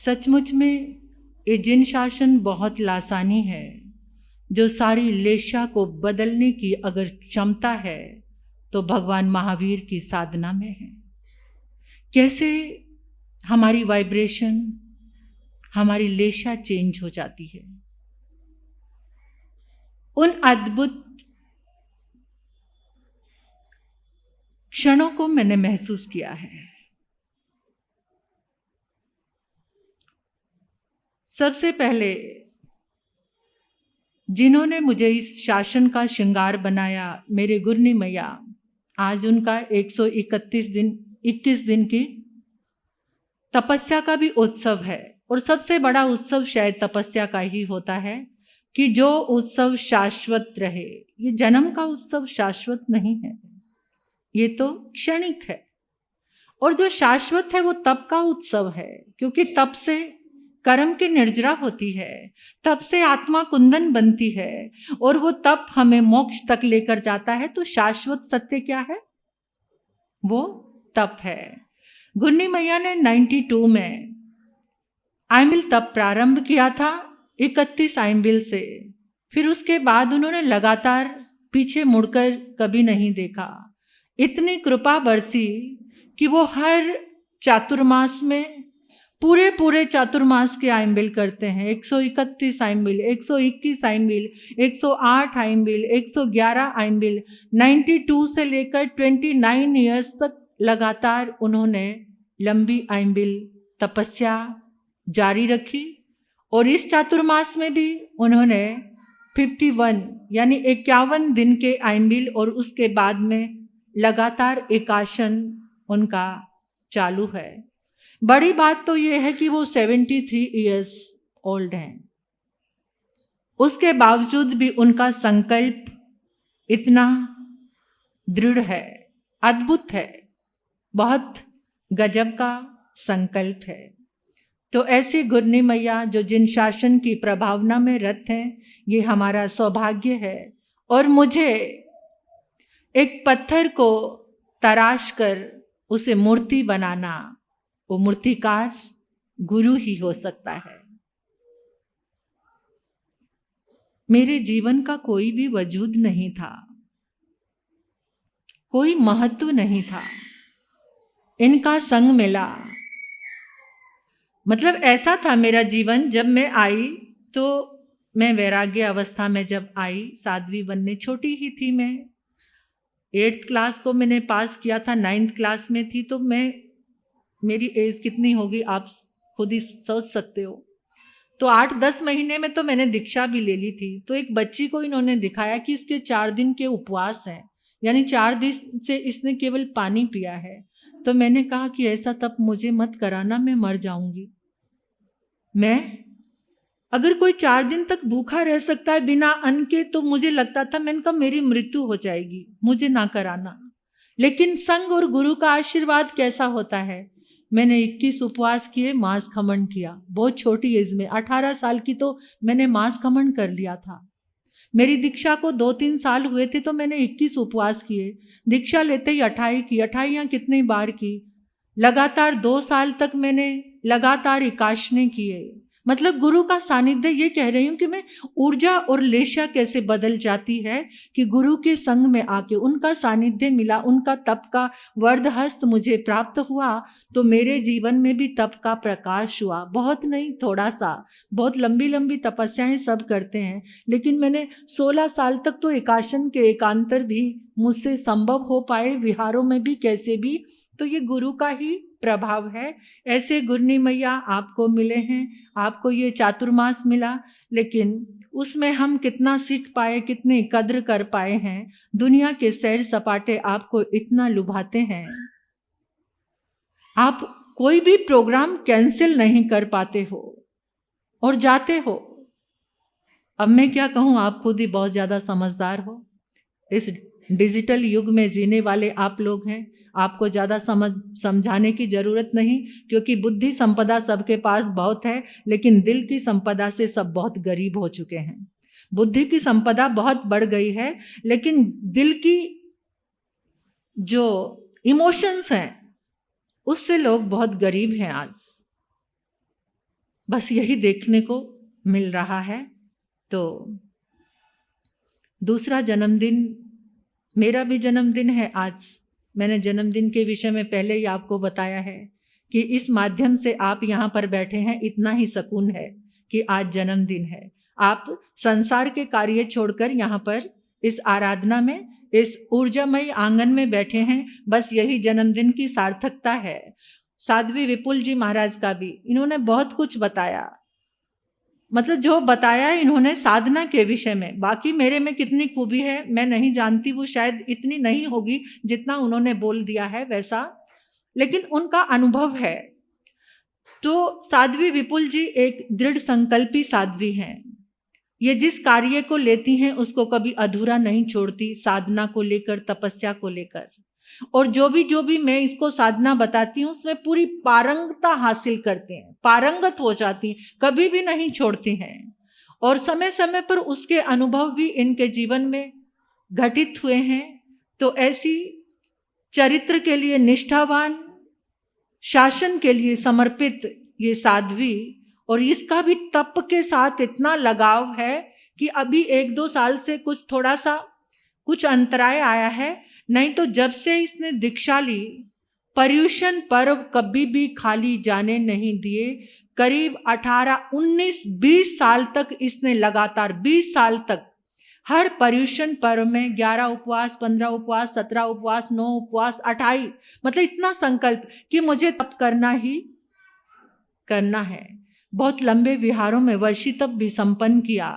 सचमुच में ये जिन शासन बहुत लासानी है। जो सारी लेशा को बदलने की अगर क्षमता है तो भगवान महावीर की साधना में है। कैसे हमारी वाइब्रेशन, हमारी लेशा चेंज हो जाती है। उन अद्भुत क्षणों को मैंने महसूस किया है। सबसे पहले जिन्होंने मुझे इस शासन का श्रृंगार बनाया, मेरे गुरनी मैया, आज उनका 21 दिन की तपस्या का भी उत्सव है। और सबसे बड़ा उत्सव शायद तपस्या का ही होता है कि जो उत्सव शाश्वत रहे। ये जन्म का उत्सव शाश्वत नहीं है, ये तो क्षणिक है। और जो शाश्वत है वो तप का उत्सव है, क्योंकि तप से कर्म की निर्जरा होती है, तप से आत्मा कुंदन बनती है और वो तप हमें मोक्ष तक लेकर जाता है। तो शाश्वत सत्य क्या है? वो तप है। गुरनी मैया ने 92 में आइमिल तप प्रारंभ किया था, 31 आइमिल से। फिर उसके बाद उन्होंने लगातार पीछे मुड़कर कभी नहीं देखा। इतनी कृपा बरसी कि वो हर चातुर्मास में पूरे चातुर्मास के आइमिल करते हैं। 131 आइमिल, 121 आइमिल, 108 आइमिल, 111 आइमिल, 92 से लेकर 29 ईयर्स तक लगातार उन्होंने लंबी आइमिल तपस्या जारी रखी। और इस चातुर्मास में भी उन्होंने 51 यानी 51 दिन के आइमिल और उसके बाद में लगातार एकाशन उनका चालू है। बड़ी बात तो यह है कि वो 73 ईयर्स ओल्ड हैं। उसके बावजूद भी उनका संकल्प इतना दृढ़ है, अद्भुत है, बहुत गजब का संकल्प है। तो ऐसे गुरनी मैया जो जिन शासन की प्रभावना में रत हैं, ये हमारा सौभाग्य है। और मुझे एक पत्थर को तराश कर उसे मूर्ति बनाना, वो मूर्तिकार गुरु ही हो सकता है। मेरे जीवन का कोई भी वजूद नहीं था, कोई महत्व नहीं था, इनका संग मिला। मतलब ऐसा था मेरा जीवन, जब मैं आई तो मैं वैराग्य अवस्था में जब आई, साध्वी बनने, छोटी ही थी मैं। 8th क्लास को मैंने पास किया था, 9th क्लास में थी। तो मेरी एज कितनी होगी आप खुद ही सोच सकते हो। तो 8-10 महीने में तो मैंने दीक्षा भी ले ली थी। तो एक बच्ची को इन्होंने दिखाया कि इसके 4 दिन के उपवास हैं, यानी 4 दिन से इसने केवल पानी पिया है। तो मैंने कहा कि ऐसा तप मुझे मत कराना, मैं मर जाऊंगी। अगर कोई 4 दिन तक भूखा रह सकता है बिना अन्न के, तो मुझे लगता था, मैंने कहा मेरी मृत्यु हो जाएगी, मुझे ना कराना। लेकिन संग और गुरु का आशीर्वाद कैसा होता है। मैंने 21 उपवास किए, मांस खमन किया। बहुत छोटी एज में, 18 साल की, तो मैंने मांस खमन कर लिया था। मेरी दीक्षा को 2-3 साल हुए थे तो मैंने 21 उपवास किए। दीक्षा लेते ही 28 की, 28 कितनी बार की। लगातार 2 साल तक मैंने लगातार एकाशने किए। मतलब गुरु का सानिध्य, ये कह रही हूं कि मैं ऊर्जा और लेशा कैसे बदल जाती है कि गुरु के संग में आके उनका सानिध्य मिला, उनका तप का वरदहस्त मुझे प्राप्त हुआ। तो मेरे जीवन में भी तप का प्रकाश हुआ। बहुत नहीं, थोड़ा सा। बहुत लंबी लंबी तपस्याएं सब करते हैं, लेकिन मैंने 16 साल तक तो एकाशन के एकांतर भी मुझसे संभव हो पाए, विहारों में भी कैसे भी। तो ये गुरु का ही प्रभाव है। ऐसे गुरनी मैया आपको मिले हैं, आपको ये चातुर्मास मिला, लेकिन उसमें हम कितना सीख पाए, कितने कद्र कर पाए हैं। दुनिया के सैर सपाटे आपको इतना लुभाते हैं, आप कोई भी प्रोग्राम कैंसिल नहीं कर पाते हो और जाते हो। अब मैं क्या कहूँ, आप खुद ही बहुत ज़्यादा समझदार हो। इस डिजिटल युग में जीने वाले आप लोग हैं, आपको ज़्यादा समझाने की ज़रूरत नहीं, क्योंकि बुद्धि संपदा सबके पास बहुत है, लेकिन दिल की संपदा से सब बहुत गरीब हो चुके हैं। बुद्धि की संपदा बहुत बढ़ गई है, लेकिन दिल की जो इमोशंस हैं उससे लोग बहुत गरीब हैं आज। बस यही देखने को मिल रहा है। तो दूसरा जन्मदिन, मेरा भी जन्मदिन है आज। मैंने जन्मदिन के विषय में पहले ही आपको बताया है कि इस माध्यम से आप यहाँ पर बैठे हैं, इतना ही सुकून है कि आज जन्मदिन है। आप संसार के कार्य छोड़कर यहाँ पर इस आराधना में, इस ऊर्जामयी आंगन में बैठे हैं, बस यही जन्मदिन की सार्थकता है। साध्वी विपुल जी महाराज का भी इन्होंने बहुत कुछ बताया, मतलब जो बताया इन्होंने साधना के विषय में। बाकी मेरे में कितनी खूबी है मैं नहीं जानती, वो शायद इतनी नहीं होगी जितना उन्होंने बोल दिया है वैसा, लेकिन उनका अनुभव है। तो साध्वी विपुल जी एक दृढ़ संकल्पी साध्वी हैं। ये जिस कार्य को लेती हैं उसको कभी अधूरा नहीं छोड़ती, साधना को लेकर, तपस्या को लेकर। और जो भी मैं इसको साधना बताती हूँ उसमें पूरी पारंगता हासिल करते हैं, पारंगत हो जाती हैं, कभी भी नहीं छोड़ती हैं। और समय समय पर उसके अनुभव भी इनके जीवन में घटित हुए हैं। तो ऐसी चरित्र के लिए निष्ठावान, शासन के लिए समर्पित ये साध्वी, और इसका भी तप के साथ इतना लगाव है कि अभी 1-2 साल से कुछ थोड़ा सा कुछ अंतराय आया है, नहीं तो जब से इसने दीक्षा ली पर्युषण पर्व कभी भी खाली जाने नहीं दिए। करीब 18, 19, 20 साल तक इसने लगातार 20 साल तक हर पर्युषण पर्व में 11 उपवास, 15 उपवास, 17 उपवास, 9 उपवास, 28, मतलब इतना संकल्प कि मुझे तप करना ही करना है। बहुत लंबे विहारों में वर्षी तप भी संपन्न किया।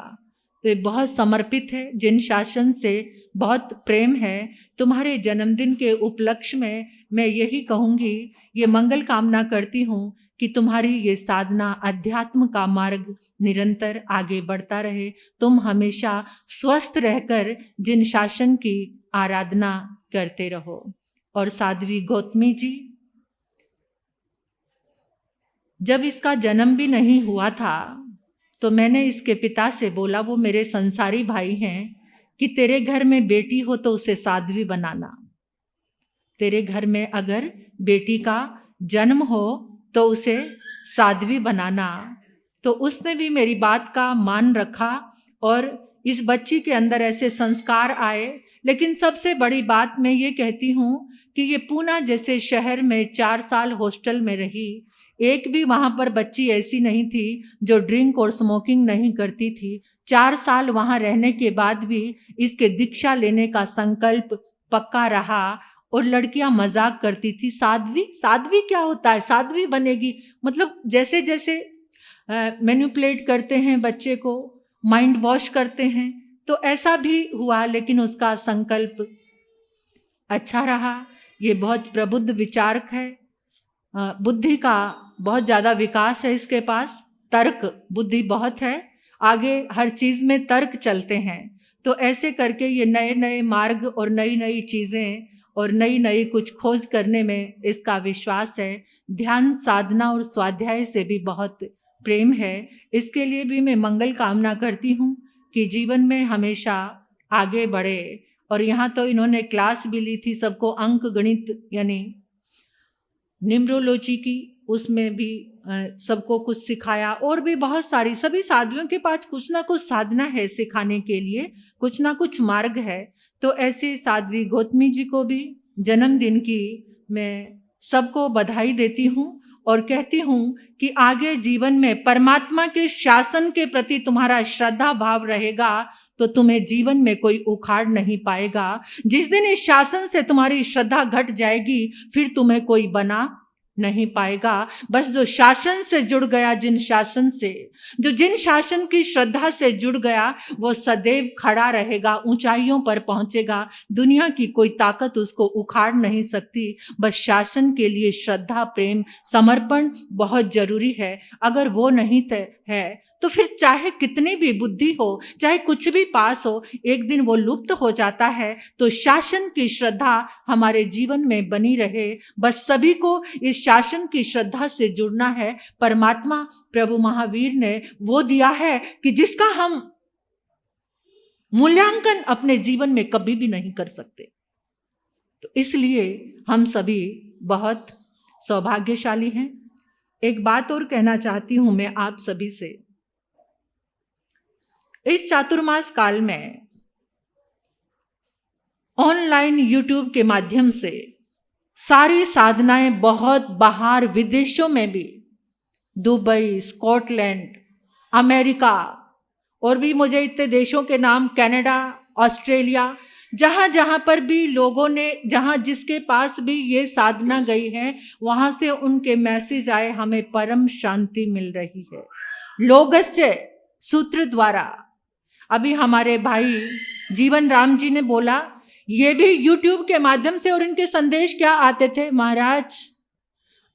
तो ये बहुत समर्पित है, जिन शासन से बहुत प्रेम है। तुम्हारे जन्मदिन के उपलक्ष्य में मैं यही कहूँगी, ये मंगल कामना करती हूँ कि तुम्हारी ये साधना, अध्यात्म का मार्ग निरंतर आगे बढ़ता रहे। तुम हमेशा स्वस्थ रहकर जिन शासन की आराधना करते रहो। और साध्वी गौतमी जी, जब इसका जन्म भी नहीं हुआ था तो मैंने इसके पिता से बोला, वो मेरे संसारी भाई हैं, कि तेरे घर में बेटी हो तो उसे साध्वी बनाना। तेरे घर में अगर बेटी का जन्म हो तो उसे साध्वी बनाना। तो उसने भी मेरी बात का मान रखा और इस बच्ची के अंदर ऐसे संस्कार आए। लेकिन सबसे बड़ी बात मैं ये कहती हूँ कि ये पूना जैसे शहर में 4 साल हॉस्टल में रही, एक भी वहाँ पर बच्ची ऐसी नहीं थी जो ड्रिंक और स्मोकिंग नहीं करती थी। 4 साल वहाँ रहने के बाद भी इसके दीक्षा लेने का संकल्प पक्का रहा। और लड़कियां मजाक करती थी, साध्वी, साध्वी क्या होता है, साध्वी बनेगी, मतलब जैसे जैसे मैनिपुलेट करते हैं बच्चे को, माइंड वॉश करते हैं, तो ऐसा भी हुआ। लेकिन उसका संकल्प अच्छा रहा। ये बहुत प्रबुद्ध विचारक है, बुद्धि का बहुत ज़्यादा विकास है इसके पास, तर्क बुद्धि बहुत है, आगे हर चीज़ में तर्क चलते हैं। तो ऐसे करके ये नए नए मार्ग और नई नई चीज़ें और नई नई कुछ खोज करने में इसका विश्वास है। ध्यान, साधना और स्वाध्याय से भी बहुत प्रेम है। इसके लिए भी मैं मंगल कामना करती हूँ कि जीवन में हमेशा आगे बढ़े। और यहाँ तो इन्होंने क्लास भी ली थी सबको, अंक गणित यानी न्यूमरोलॉजी की, उसमें भी सबको कुछ सिखाया। और भी बहुत सारी, सभी साधुओं के पास कुछ ना कुछ साधना है सिखाने के लिए, कुछ ना कुछ मार्ग है। तो ऐसे साध्वी गौतमी जी को भी जन्मदिन की मैं सबको बधाई देती हूँ और कहती हूँ कि आगे जीवन में परमात्मा के शासन के प्रति तुम्हारा श्रद्धा भाव रहेगा तो तुम्हें जीवन में कोई उखाड़ नहीं पाएगा। जिस दिन इस शासन से तुम्हारी श्रद्धा घट जाएगी फिर तुम्हें कोई बना नहीं पाएगा। बस जो शासन से जुड़ गया, जिन शासन से, जो जिन शासन की श्रद्धा से जुड़ गया, वो सदैव खड़ा रहेगा, ऊंचाइयों पर पहुंचेगा। दुनिया की कोई ताकत उसको उखाड़ नहीं सकती। बस शासन के लिए श्रद्धा, प्रेम, समर्पण बहुत जरूरी है। अगर वो नहीं है तो फिर चाहे कितनी भी बुद्धि हो, चाहे कुछ भी पास हो, एक दिन वो लुप्त हो जाता है। तो शासन की श्रद्धा हमारे जीवन में बनी रहे। बस सभी को इस शासन की श्रद्धा से जुड़ना है। परमात्मा प्रभु महावीर ने वो दिया है कि जिसका हम मूल्यांकन अपने जीवन में कभी भी नहीं कर सकते। तो इसलिए हम सभी बहुत सौभाग्यशाली हैं। एक बात और कहना चाहती हूं मैं आप सभी से। इस चातुर्मास काल में ऑनलाइन यूट्यूब के माध्यम से सारी साधनाएं बहुत बाहर विदेशों में भी, दुबई, स्कॉटलैंड, अमेरिका और भी मुझे इतने देशों के नाम, कनाडा, ऑस्ट्रेलिया, जहां जहां पर भी लोगों ने, जहां जिसके पास भी ये साधना गई है, वहां से उनके मैसेज आए, हमें परम शांति मिल रही है लोगस्य सूत्र द्वारा। अभी हमारे भाई जीवन राम जी ने बोला, ये भी यूट्यूब के माध्यम से, और इनके संदेश क्या आते थे, महाराज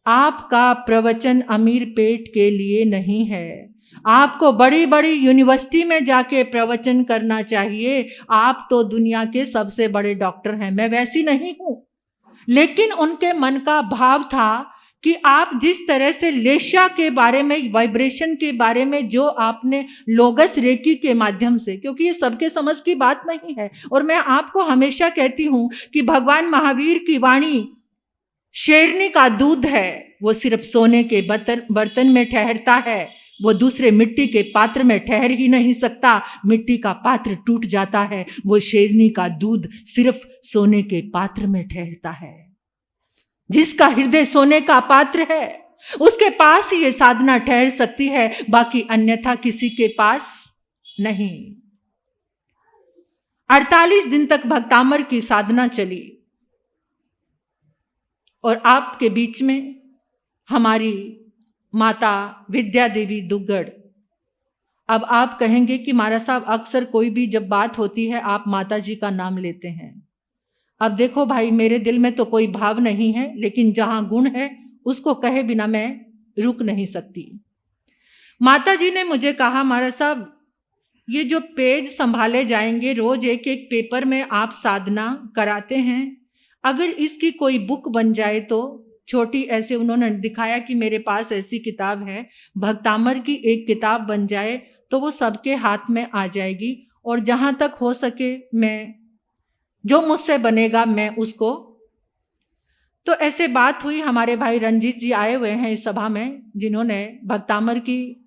आपका प्रवचन अमीर पेट के लिए नहीं है, आपको बड़ी बड़ी यूनिवर्सिटी में जाके प्रवचन करना चाहिए, आप तो दुनिया के सबसे बड़े डॉक्टर हैं। मैं वैसी नहीं हूं, लेकिन उनके मन का भाव था कि आप जिस तरह से लेशा के बारे में, वाइब्रेशन के बारे में जो आपने लोगस रेकी के माध्यम से, क्योंकि ये सबके समझ की बात नहीं है, और मैं आपको हमेशा कहती हूं कि भगवान महावीर की वाणी शेरनी का दूध है, वो सिर्फ सोने के बर्तन में ठहरता है, वो दूसरे मिट्टी के पात्र में ठहर ही नहीं सकता, मिट्टी का पात्र टूट जाता है, वो शेरनी का दूध सिर्फ सोने के पात्र में ठहरता है। जिसका हृदय सोने का पात्र है उसके पास ही ये साधना ठहर सकती है, बाकी अन्यथा किसी के पास नहीं। 48 दिन तक भक्तामर की साधना चली और आपके बीच में हमारी माता विद्या देवी दुग्गड़। अब आप कहेंगे कि महाराज साहब, अक्सर कोई भी जब बात होती है आप माता जी का नाम लेते हैं। अब देखो भाई, मेरे दिल में तो कोई भाव नहीं है, लेकिन जहां गुण है उसको कहे बिना मैं रुक नहीं सकती। माता जी ने मुझे कहा, महाराज साहब ये जो पेज संभाले जाएंगे, रोज एक एक पेपर में आप साधना कराते हैं, अगर इसकी कोई बुक बन जाए तो छोटी, ऐसे उन्होंने दिखाया कि मेरे पास ऐसी किताब है, भक्तामर की एक किताब बन जाए तो वो सबके हाथ में आ जाएगी, और जहां तक हो सके मैं, जो मुझसे बनेगा मैं उसको। तो ऐसे बात हुई, हमारे भाई रंजीत जी आए हुए हैं इस सभा में, जिन्होंने भक्तामर की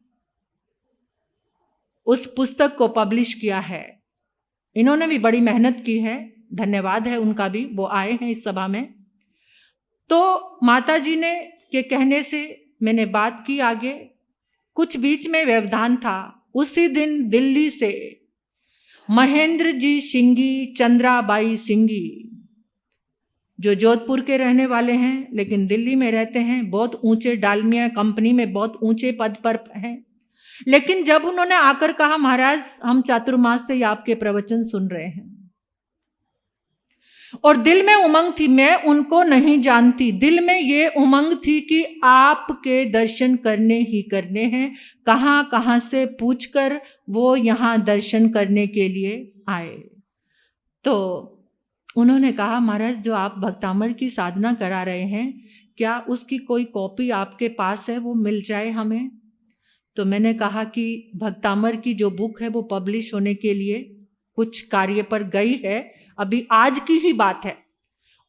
उस पुस्तक को पब्लिश किया है। इन्होंने भी बड़ी मेहनत की है, धन्यवाद है उनका भी, वो आए हैं इस सभा में। तो माता जी ने के कहने से मैंने बात की आगे, कुछ बीच में व्यवधान था। उसी दिन दिल्ली से महेंद्र जी सिंगी, चंद्राबाई सिंगी, जो जोधपुर के रहने वाले हैं लेकिन दिल्ली में रहते हैं, बहुत ऊंचे डालमिया कंपनी में बहुत ऊंचे पद पर हैं, लेकिन जब उन्होंने आकर कहा, महाराज हम चातुर्मास से आपके प्रवचन सुन रहे हैं, और दिल में उमंग थी, मैं उनको नहीं जानती, दिल में ये उमंग थी कि आपके दर्शन करने ही करने हैं। कहां कहां से पूछकर वो यहां दर्शन करने के लिए आए। तो उन्होंने कहा, महाराज जो आप भक्तामर की साधना करा रहे हैं, क्या उसकी कोई कॉपी आपके पास है, वो मिल जाए हमें। तो मैंने कहा कि भक्तामर की जो बुक है वो पब्लिश होने के लिए कुछ कार्य पर गई है, अभी आज की ही बात है।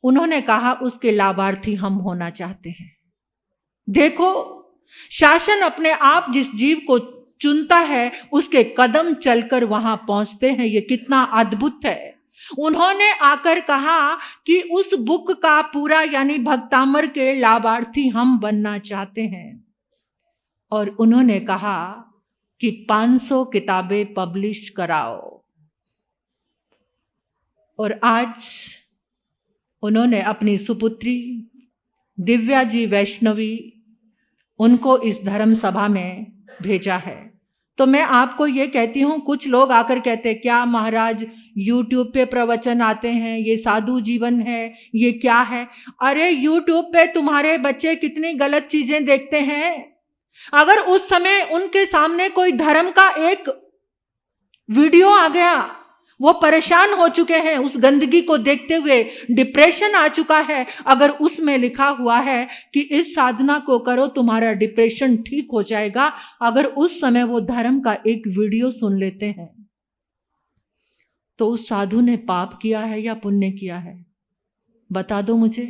उन्होंने कहा उसके लाभार्थी हम होना चाहते हैं। देखो, शासन अपने आप जिस जीव को चुनता है उसके कदम चलकर वहां पहुंचते हैं, ये कितना अद्भुत है। उन्होंने आकर कहा कि उस बुक का पूरा, यानी भक्तामर के लाभार्थी हम बनना चाहते हैं, और उन्होंने कहा कि 500 किताबें पब्लिश कराओ। और आज उन्होंने अपनी सुपुत्री दिव्या जी वैष्णवी, उनको इस धर्म सभा में भेजा है। तो मैं आपको ये कहती हूँ, कुछ लोग आकर कहते हैं, क्या महाराज यूट्यूब पे प्रवचन आते हैं, ये साधु जीवन है, ये क्या है। अरे यूट्यूब पे तुम्हारे बच्चे कितनी गलत चीजें देखते हैं। अगर उस समय उनके सामने कोई धर्म का एक वीडियो आ गया, वो परेशान हो चुके हैं उस गंदगी को देखते हुए, डिप्रेशन आ चुका है, अगर उसमें लिखा हुआ है कि इस साधना को करो तुम्हारा डिप्रेशन ठीक हो जाएगा, अगर उस समय वो धर्म का एक वीडियो सुन लेते हैं, तो उस साधु ने पाप किया है या पुण्य किया है, बता दो मुझे।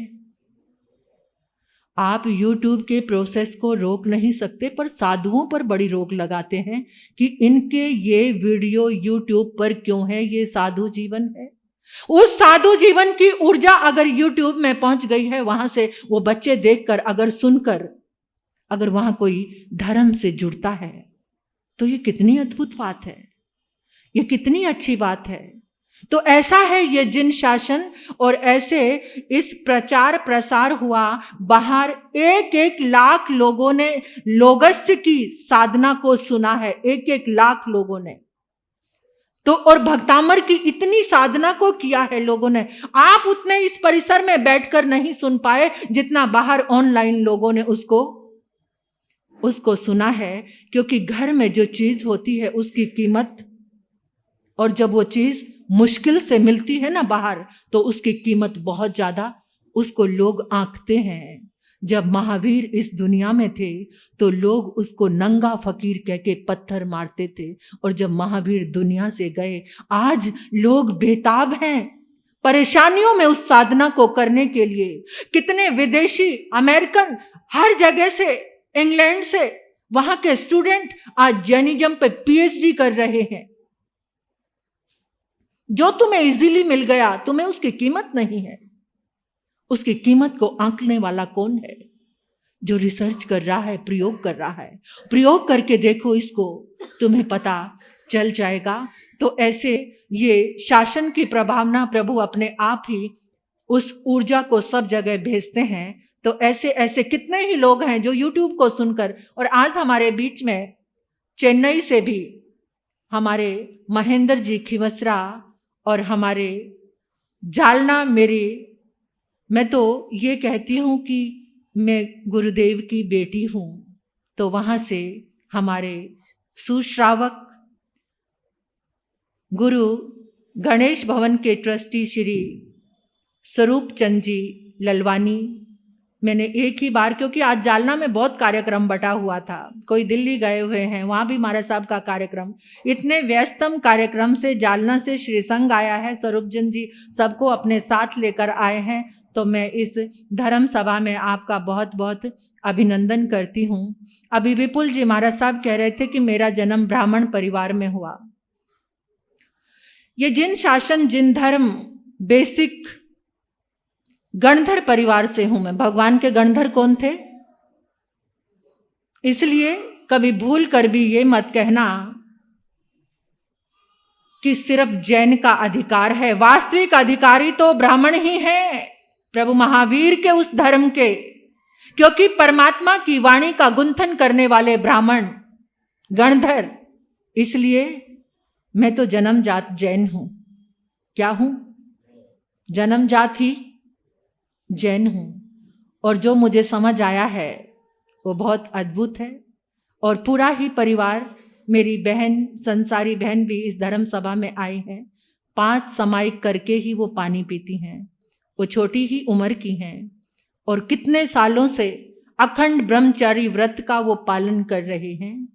आप YouTube के प्रोसेस को रोक नहीं सकते, पर साधुओं पर बड़ी रोक लगाते हैं कि इनके ये वीडियो YouTube पर क्यों है, ये साधु जीवन है। उस साधु जीवन की ऊर्जा अगर YouTube में पहुंच गई है, वहां से वो बच्चे देखकर, अगर सुनकर, अगर वहां कोई धर्म से जुड़ता है, तो ये कितनी अद्भुत बात है, ये कितनी अच्छी बात है। तो ऐसा है ये जिन शासन, और ऐसे इस प्रचार प्रसार हुआ। बाहर 1-1 लाख लोगों ने लोगस्य की साधना को सुना है, 1-1 लाख लोगों ने। तो और भक्तामर की इतनी साधना को किया है लोगों ने। आप उतने इस परिसर में बैठकर नहीं सुन पाए जितना बाहर ऑनलाइन लोगों ने उसको सुना है। क्योंकि घर में जो चीज होती है उसकी कीमत, और जब वो चीज मुश्किल से मिलती है ना बाहर, तो उसकी कीमत बहुत ज्यादा, उसको लोग आंकते हैं। जब महावीर इस दुनिया में थे तो लोग उसको नंगा फकीर कह के पत्थर मारते थे, और जब महावीर दुनिया से गए, आज लोग बेताब हैं परेशानियों में उस साधना को करने के लिए। कितने विदेशी, अमेरिकन, हर जगह से, इंग्लैंड से, वहां के स्टूडेंट आज जैनिज्म पे पीएचडी कर रहे हैं। जो तुम्हें इजीली मिल गया, तुम्हें उसकी कीमत नहीं है। उसकी कीमत को आंकने वाला कौन है? जो रिसर्च कर रहा है, प्रयोग कर रहा है। प्रयोग करके देखो इसको, तुम्हें पता चल जाएगा। तो ऐसे ये शासन की प्रभावना प्रभु अपने आप ही उस ऊर्जा को सब जगह भेजते हैं। तो ऐसे ऐसे कितने ही लोग हैं जो YouTube को सुनकर, और आज हमारे बीच में चेन्नई से भी हमारे महेंद्र जी खिवसरा, और हमारे जालना, मैं तो ये कहती हूँ कि मैं गुरुदेव की बेटी हूँ। तो वहाँ से हमारे सुश्रावक गुरु गणेश भवन के ट्रस्टी श्री स्वरूप चंद जी ललवानी, मैंने एक ही बार, क्योंकि आज जालना में बहुत कार्यक्रम बटा हुआ था, कोई दिल्ली गए हुए हैं, वहाँ भी महाराज साहब का कार्यक्रम, इतने व्यस्तम कार्यक्रम से जालना से श्री संघ आया है, स्वरूपचंद जी सबको अपने साथ लेकर आए हैं। तो मैं इस धर्म सभा में आपका बहुत बहुत अभिनंदन करती हूँ। अभी विपुल जी महाराज साहब कह रहे थे कि मेरा जन्म ब्राह्मण परिवार में हुआ। ये जिन शासन, जिन धर्म, बेसिक गणधर परिवार से हूं मैं। भगवान के गणधर कौन थे? इसलिए कभी भूल कर भी ये मत कहना कि सिर्फ जैन का अधिकार है। वास्तविक अधिकारी तो ब्राह्मण ही हैं, प्रभु महावीर के उस धर्म के। क्योंकि परमात्मा की वाणी का गुंथन करने वाले ब्राह्मण, गणधर। इसलिए मैं तो जन्मजात जैन हूं। क्या हूं? जन्मजात ही जैन हूं। और जो मुझे समझ आया है वो बहुत अद्भुत है। और पूरा ही परिवार, मेरी बहन, संसारी बहन भी इस धर्म सभा में आई हैं। 5 समायिक करके ही वो पानी पीती हैं। वो छोटी ही उम्र की हैं और कितने सालों से अखंड ब्रह्मचारी व्रत का वो पालन कर रहे हैं।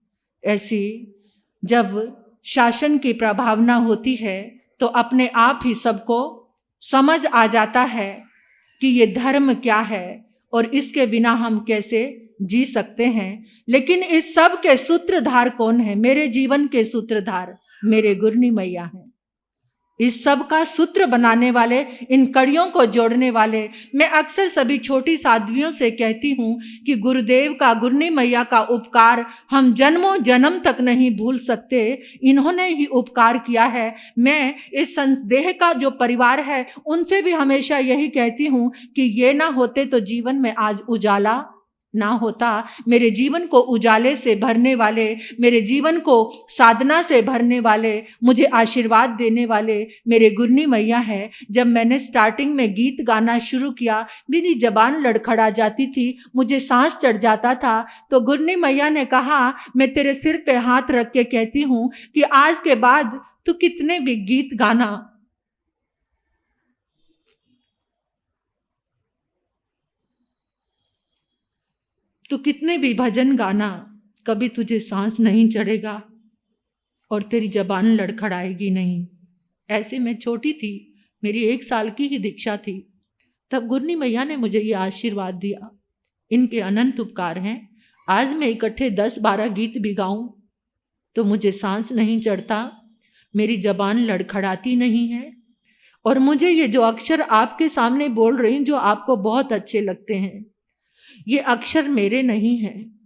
ऐसी जब शासन की प्रभावना होती है तो अपने आप ही सबको समझ आ जाता है कि ये धर्म क्या है और इसके बिना हम कैसे जी सकते हैं। लेकिन इस सब के सूत्रधार कौन है? मेरे जीवन के सूत्रधार मेरे गुरनी मैया हैं। इस सब का सूत्र बनाने वाले, इन कड़ियों को जोड़ने वाले। मैं अक्सर सभी छोटी साध्वियों से कहती हूँ कि गुरुदेव का, गुरनी मैया का उपकार हम जन्मों जन्म तक नहीं भूल सकते। इन्होंने ही उपकार किया है। मैं इस संदेह का जो परिवार है उनसे भी हमेशा यही कहती हूँ कि ये ना होते तो जीवन में आज उजाला ना होता। मेरे जीवन को उजाले से भरने वाले, मेरे जीवन को साधना से भरने वाले, मुझे आशीर्वाद देने वाले मेरे गुरनी मैया है। जब मैंने स्टार्टिंग में गीत गाना शुरू किया, मेरी जबान लड़खड़ा जाती थी, मुझे सांस चढ़ जाता था। तो गुरनी मैया ने कहा, मैं तेरे सिर पे हाथ रख के कहती हूँ कि आज के बाद तू कितने भी गीत गाना, तो कितने भी भजन गाना, कभी तुझे सांस नहीं चढ़ेगा और तेरी जबान लड़खड़ाएगी नहीं। ऐसे मैं छोटी थी, मेरी 1 साल की ही दीक्षा थी, तब गुरनी मैया ने मुझे ये आशीर्वाद दिया इनके अनंत उपकार हैं। आज मैं इकट्ठे 10-12 गीत भी गाऊं तो मुझे सांस नहीं चढ़ता, मेरी जबान लड़खड़ाती नहीं है। और मुझे ये जो अक्षर आपके सामने बोल रही हूं, जो आपको बहुत अच्छे लगते हैं, ये अक्षर मेरे नहीं हैं।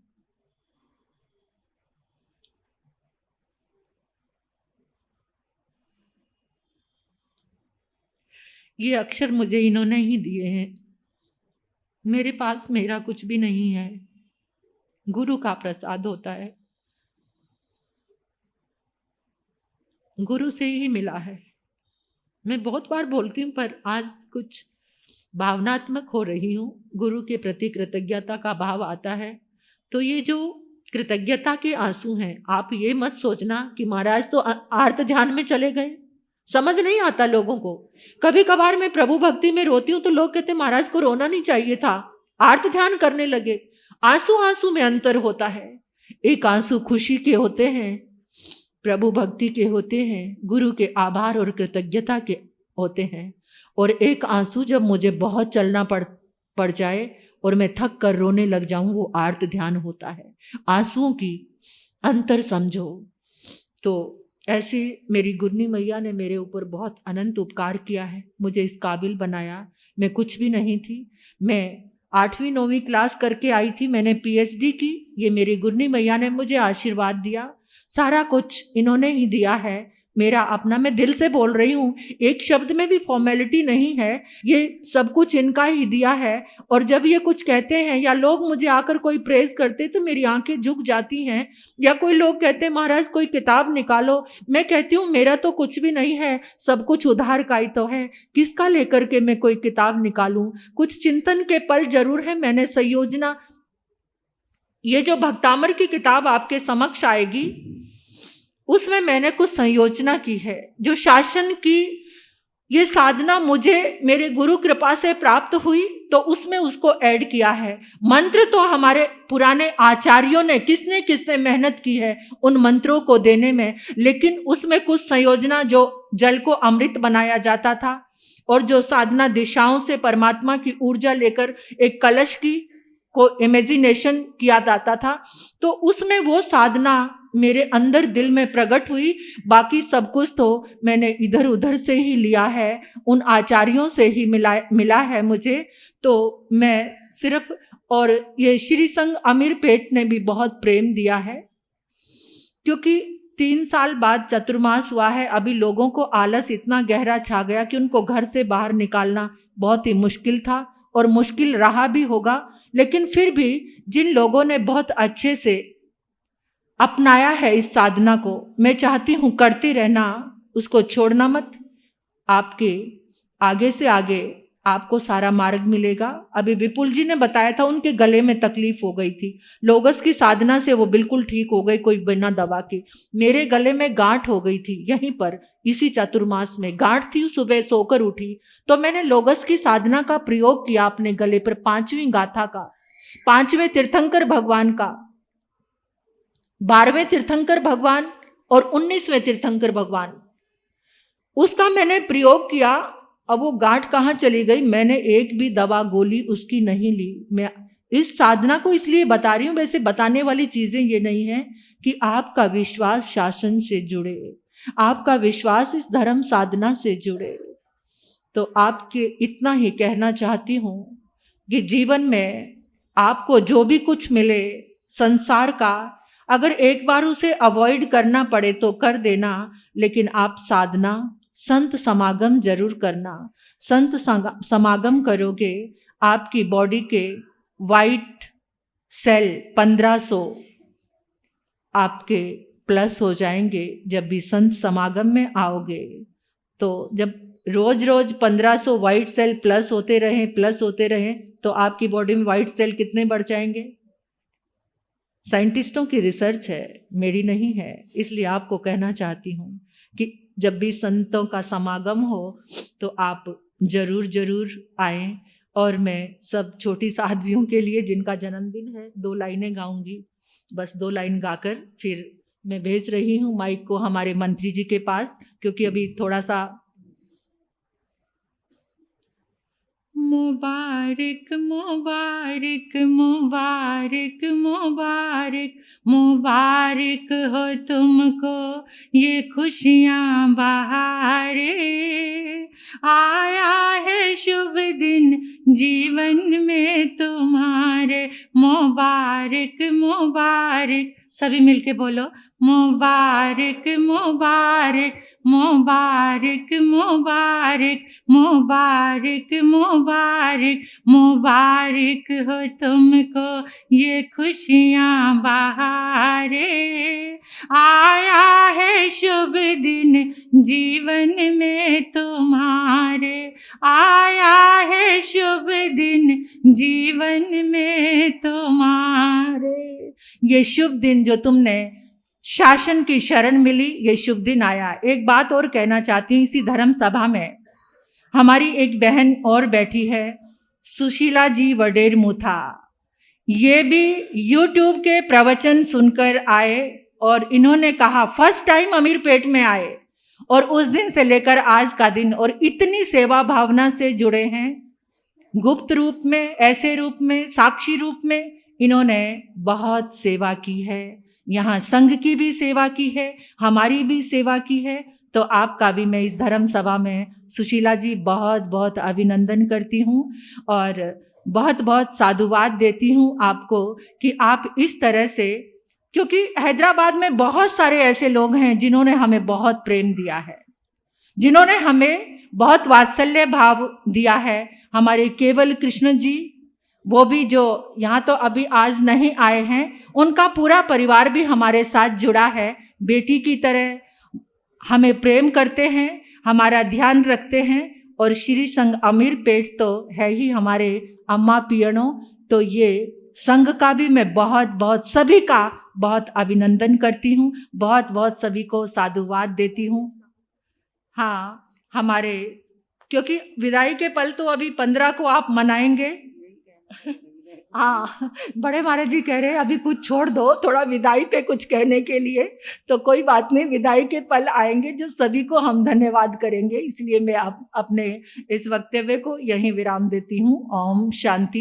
ये अक्षर मुझे इन्होंने ही दिए हैं। मेरे पास मेरा कुछ भी नहीं है, गुरु का प्रसाद होता है, गुरु से ही मिला है। मैं बहुत बार बोलती हूँ पर आज कुछ भावनात्मक हो रही हूँ, गुरु के प्रति कृतज्ञता का भाव आता है। तो ये जो कृतज्ञता के आंसू हैं, आप ये मत सोचना कि महाराज तो आर्त ध्यान में चले गए। समझ नहीं आता लोगों को। कभी कभार मैं प्रभु भक्ति में रोती हूँ तो लोग कहते महाराज को रोना नहीं चाहिए था, आर्त ध्यान करने लगे। आंसू आंसू में अंतर होता है। एक आंसू खुशी के होते हैं, प्रभु भक्ति के होते हैं, गुरु के आभार और कृतज्ञता के होते हैं। और एक आंसू जब मुझे बहुत चलना पड़ जाए और मैं थक कर रोने लग जाऊं, वो आर्त ध्यान होता है। आंसुओं की अंतर समझो। तो ऐसे मेरी गुरनी मैया ने मेरे ऊपर बहुत अनंत उपकार किया है, मुझे इस काबिल बनाया। मैं कुछ भी नहीं थी, मैं 8वीं-9वीं क्लास करके आई थी, मैंने पीएचडी की। ये मेरी गुरनी मैया ने मुझे आशीर्वाद दिया, सारा कुछ इन्होंने ही दिया है। मेरा अपना, मैं दिल से बोल रही हूँ, एक शब्द में भी फॉर्मेलिटी नहीं है, ये सब कुछ इनका ही दिया है। और जब ये कुछ कहते हैं या लोग मुझे आकर कोई प्रेज करते तो मेरी आंखें झुक जाती हैं। या कोई लोग कहते हैं महाराज कोई किताब निकालो, मैं कहती हूँ मेरा तो कुछ भी नहीं है, सब कुछ उधार का ही तो है, किसका लेकर के मैं कोई किताब निकालूं। कुछ चिंतन के पल जरूर है, मैंने संयोजना, ये जो भक्तामर की किताब आपके समक्ष आएगी उसमें मैंने कुछ संयोजना की है। जो शासन की ये साधना मुझे मेरे गुरु कृपा से प्राप्त हुई तो उसमें उसको ऐड किया है। मंत्र तो हमारे पुराने आचार्यों ने किसने किसने मेहनत की है उन मंत्रों को देने में, लेकिन उसमें कुछ संयोजना, जो जल को अमृत बनाया जाता था और जो साधना दिशाओं से परमात्मा की ऊर्जा लेकर एक कलश की को इमेजिनेशन किया जाता था, तो उसमें वो साधना मेरे अंदर दिल में प्रकट हुई। बाकी सब कुछ तो मैंने इधर उधर से ही लिया है, उन आचार्यों से ही मिला है मुझे। तो मैं सिर्फ, और ये श्री संघ अमीरपेट ने भी बहुत प्रेम दिया है, क्योंकि 3 साल बाद चतुर्मास हुआ है। अभी लोगों को आलस इतना गहरा छा गया कि उनको घर से बाहर निकालना बहुत ही मुश्किल था और मुश्किल रहा भी होगा। लेकिन फिर भी जिन लोगों ने बहुत अच्छे से अपनाया है इस साधना को, मैं चाहती हूँ करते रहना, उसको छोड़ना मत। आपके आगे से आगे आपको सारा मार्ग मिलेगा। अभी विपुल जी ने बताया था उनके गले में तकलीफ हो गई थी, लोगस की साधना से वो बिल्कुल ठीक हो गई, कोई बिना दवा के। मेरे गले में गांठ हो गई थी, यहीं पर इसी चतुर्मास में गांठ थी। सुबह सोकर उठी तो मैंने लोगस की साधना का प्रयोग किया अपने गले पर, 5वीं गाथा का, 5वें तीर्थंकर भगवान का, 12वें तीर्थंकर भगवान और 19वें तीर्थंकर भगवान, उसका मैंने प्रयोग किया। अब वो गांठ कहाँ चली गई, मैंने एक भी दवा गोली उसकी नहीं ली। मैं इस साधना को इसलिए बता रही हूँ, वैसे बताने वाली चीजें ये नहीं है कि आपका विश्वास शासन से जुड़े, आपका विश्वास इस धर्म साधना से जुड़े। तो आपके इतना ही कहना चाहती हूँ कि जीवन में आपको जो भी कुछ मिले संसार का, अगर एक बार उसे अवॉइड करना पड़े तो कर देना, लेकिन आप साधना, संत समागम जरूर करना। संत समागम करोगे, आपकी बॉडी के वाइट सेल 1500 आपके प्लस हो जाएंगे जब भी संत समागम में आओगे। तो जब रोज रोज 1500 वाइट सेल प्लस होते रहे तो आपकी बॉडी में वाइट सेल कितने बढ़ जाएंगे? साइंटिस्टों की रिसर्च है, मेरी नहीं है। इसलिए आपको कहना चाहती हूँ कि जब भी संतों का समागम हो तो आप जरूर जरूर आएं। और मैं सब छोटी साध्वियों के लिए जिनका जन्मदिन है 2 लाइनें गाऊंगी, बस 2 लाइन गाकर फिर मैं भेज रही हूँ माइक को हमारे मंत्री जी के पास, क्योंकि अभी थोड़ा सा मुबारक मुबारक मुबारक मुबारक मुबारक हो तुमको ये खुशियाँ बहारे। आया है शुभ दिन जीवन में तुम्हारे, मुबारक मुबारक। सभी मिलके बोलो, मुबारक मुबारक मुबारक मुबारक मुबारक मुबारक मुबारक हो तुमको ये खुशियाँ बहारे। आया है शुभ दिन जीवन में तुम्हारे, आया है शुभ दिन जीवन में तुम्हारे। ये शुभ दिन जो तुमने शासन की शरण मिली, ये शुभ दिन आया। एक बात और कहना चाहती हूँ, इसी धर्म सभा में हमारी एक बहन और बैठी है, सुशीला जी वडेर मुथा। ये भी YouTube के प्रवचन सुनकर आए और इन्होंने कहा फर्स्ट टाइम अमीरपेट में आए और उस दिन से लेकर आज का दिन, और इतनी सेवा भावना से जुड़े हैं, गुप्त रूप में, ऐसे रूप में, साक्षी रूप में इन्होंने बहुत सेवा की है। यहाँ संघ की भी सेवा की है, हमारी भी सेवा की है। तो आपका भी मैं इस धर्म सभा में सुशीला जी बहुत बहुत अभिनंदन करती हूँ और बहुत बहुत साधुवाद देती हूँ आपको कि आप इस तरह से, क्योंकि हैदराबाद में बहुत सारे ऐसे लोग हैं जिन्होंने हमें बहुत प्रेम दिया है, जिन्होंने हमें बहुत वात्सल्य भाव दिया है। हमारे केवल कृष्ण जी, वो भी जो यहाँ तो अभी आज नहीं आए हैं, उनका पूरा परिवार भी हमारे साथ जुड़ा है। बेटी की तरह हमें प्रेम करते हैं, हमारा ध्यान रखते हैं। और श्री संघ अमीरपेट तो है ही हमारे अम्मा पियणों। तो ये संघ का भी मैं बहुत बहुत सभी का बहुत अभिनंदन करती हूँ, बहुत बहुत सभी को साधुवाद देती हूँ। हाँ, हमारे, क्योंकि विदाई के पल तो अभी 15 को आप मनाएंगे। हाँ, बड़े महाराज जी कह रहे हैं अभी कुछ छोड़ दो, थोड़ा विदाई पे कुछ कहने के लिए। तो कोई बात नहीं, विदाई के पल आएंगे जो सभी को हम धन्यवाद करेंगे। इसलिए मैं अपने इस वक्तव्य को यहीं विराम देती हूँ। ओम शांति।